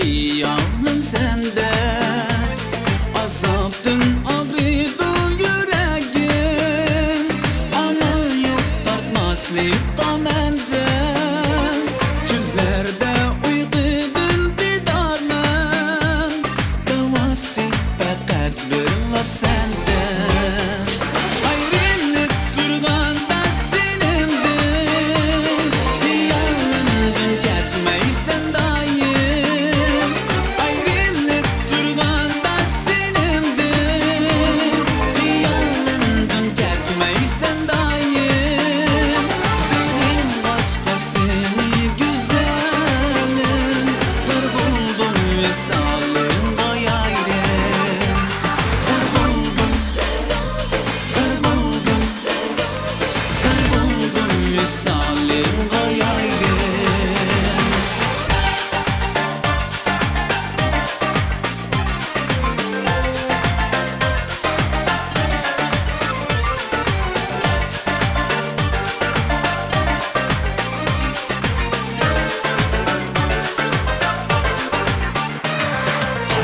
Hiyalım sende azaptın ağrıydı yüreğim ama yok tartmaslıkta menden tüllerde uyudun didarmen davası fakat birla sende ayrılık durgan da senindir hiyalımdın ketmeysen dayım ayrılık durgan da senindir hiyalımdın ketmeysen dayım senin başka seni güzelim zar buldum visalın gayrım zar buldum zar buldum zar buldum visalın gayrım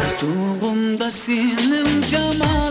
Arzuğumda senin cemal